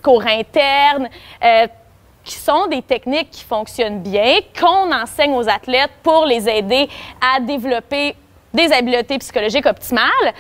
discours interne, qui sont des techniques qui fonctionnent bien, qu'on enseigne aux athlètes pour les aider à développer des habiletés psychologiques optimales.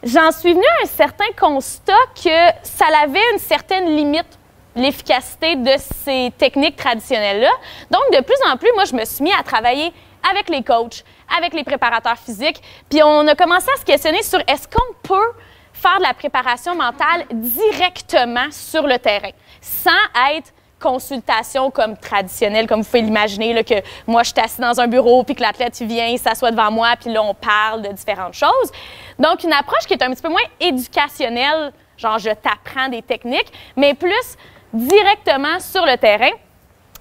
J'en suis venue à un certain constat que ça avait une certaine limite, l'efficacité de ces techniques traditionnelles-là. Donc, de plus en plus, moi, je me suis mis à travailler avec les coachs, avec les préparateurs physiques, puis on a commencé à se questionner sur est-ce qu'on peut faire de la préparation mentale directement sur le terrain, sans être consultation comme traditionnelle, comme vous pouvez l'imaginer, là, que moi, je suis assis dans un bureau, puis que l'athlète, il vient, il s'assoit devant moi, puis là, on parle de différentes choses. Donc, une approche qui est un petit peu moins éducationnelle, genre je t'apprends des techniques, mais plus directement sur le terrain.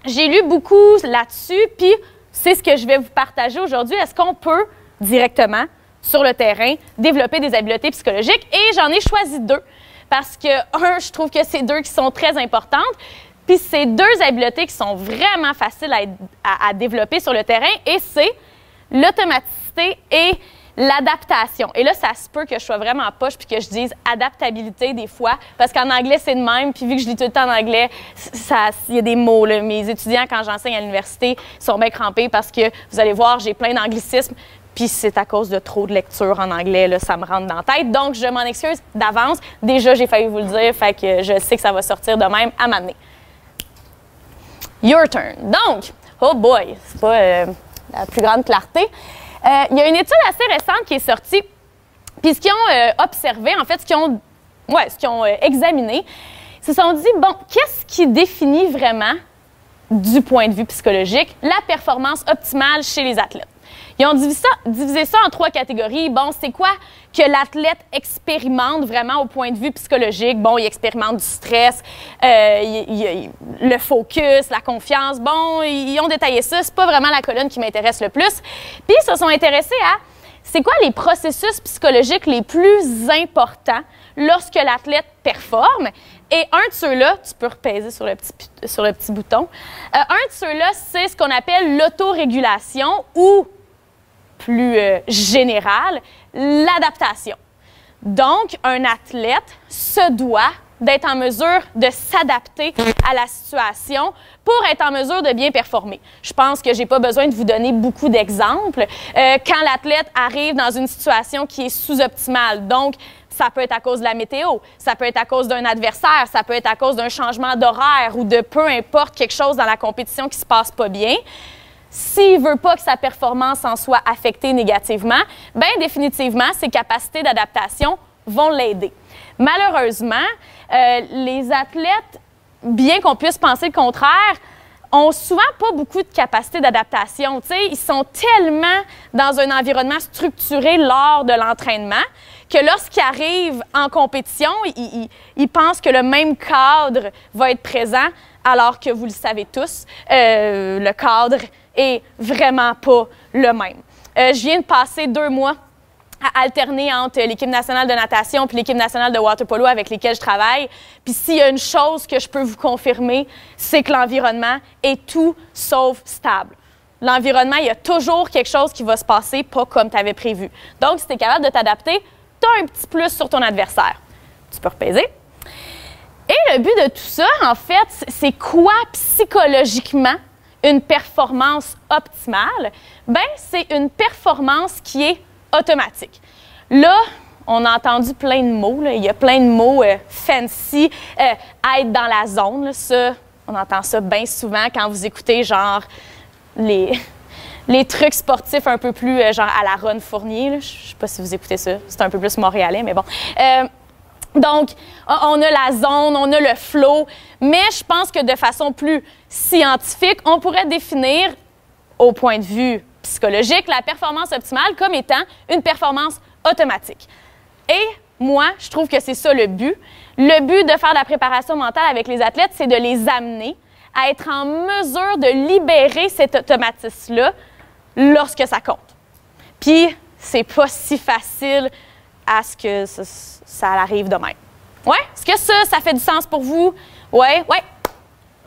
J'ai lu beaucoup là-dessus, puis c'est ce que je vais vous partager aujourd'hui. Est-ce qu'on peut directement, sur le terrain, développer des habiletés psychologiques? Et j'en ai choisi deux, parce que, je trouve que c'est deux qui sont très importantes. Puis c'est deux habiletés qui sont vraiment faciles à développer sur le terrain, et c'est l'automaticité et l'adaptation. Et là, ça se peut que je sois vraiment poche puis que je dise adaptabilité des fois, parce qu'en anglais, c'est de même. Puis vu que je lis tout le temps en anglais, il y a des mots, là. Mes étudiants, quand j'enseigne à l'université, sont bien crampés parce que, vous allez voir, j'ai plein d'anglicismes. Puis c'est à cause de trop de lecture en anglais, là, ça me rentre dans la tête. Donc, je m'en excuse d'avance. Déjà, j'ai failli vous le dire, fait que je sais que ça va sortir de même à m'amener. Your turn. Donc, oh boy, c'est pas la plus grande clarté. Il y a une étude assez récente qui est sortie, puis ce qu'ils ont observé, en fait, ce qu'ils ont examiné, ils se sont dit, bon, qu'est-ce qui définit vraiment, du point de vue psychologique, la performance optimale chez les athlètes? Ils ont divisé ça en 3 catégories. Bon, c'est quoi que l'athlète expérimente vraiment au point de vue psychologique? Bon, il expérimente du stress, le focus, la confiance. Bon, ils ont détaillé ça. C'est pas vraiment la colonne qui m'intéresse le plus. Puis, ils se sont intéressés à c'est quoi les processus psychologiques les plus importants lorsque l'athlète performe. Et un de ceux-là, tu peux repaiser sur le petit bouton, un de ceux-là, c'est ce qu'on appelle l'autorégulation ou, plus général, l'adaptation. Donc, un athlète se doit d'être en mesure de s'adapter à la situation pour être en mesure de bien performer. Je pense que je n'ai pas besoin de vous donner beaucoup d'exemples. Quand l'athlète arrive dans une situation qui est sous-optimale, donc ça peut être à cause de la météo, ça peut être à cause d'un adversaire, ça peut être à cause d'un changement d'horaire ou de peu importe quelque chose dans la compétition qui ne se passe pas bien. S'il ne veut pas que sa performance en soit affectée négativement, bien définitivement, ses capacités d'adaptation vont l'aider. Malheureusement, les athlètes, bien qu'on puisse penser le contraire, ont souvent pas beaucoup de capacité d'adaptation. Ils sont tellement dans un environnement structuré lors de l'entraînement que lorsqu'ils arrivent en compétition, ils pensent que le même cadre va être présent, alors que vous le savez tous, le cadre est vraiment pas le même. Je viens de passer 2 mois à alterner entre l'équipe nationale de natation et l'équipe nationale de water-polo avec lesquelles je travaille. Puis s'il y a une chose que je peux vous confirmer, c'est que l'environnement est tout sauf stable. L'environnement, il y a toujours quelque chose qui va se passer pas comme tu avais prévu. Donc, si tu es capable de t'adapter, tu as un petit plus sur ton adversaire. Tu peux repaiser. Et le but de tout ça, en fait, c'est quoi psychologiquement une performance optimale? Bien, c'est une performance qui est automatique. Là, on a entendu plein de mots. Là. Il y a plein de mots fancy. Être dans la zone, là, ça, on entend ça bien souvent quand vous écoutez genre les trucs sportifs un peu plus genre à la Ron Fournier. Là. Je ne sais pas si vous écoutez ça. C'est un peu plus montréalais, mais bon. Donc, on a la zone, on a le flow, mais je pense que de façon plus scientifique, on pourrait définir, au point de vue psychologique, la performance optimale comme étant une performance automatique. Et moi, je trouve que c'est ça le but. Le but de faire de la préparation mentale avec les athlètes, c'est de les amener à être en mesure de libérer cet automatisme-là lorsque ça compte. Puis, c'est pas si facile à ce que ça arrive de même. Ouais? Est-ce que ça fait du sens pour vous? Ouais? Ouais?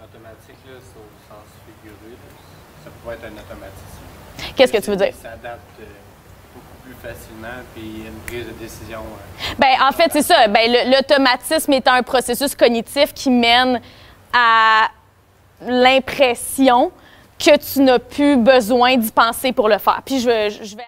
Automatique, là, c'est au sens figuré. Ça pourrait être un automatisme. Qu'est-ce que tu veux dire? Ça s'adapte beaucoup plus facilement, puis une prise de décision. Ben, en fait, c'est ça. Ben, l'automatisme est un processus cognitif qui mène à l'impression que tu n'as plus besoin d'y penser pour le faire. Puis je vais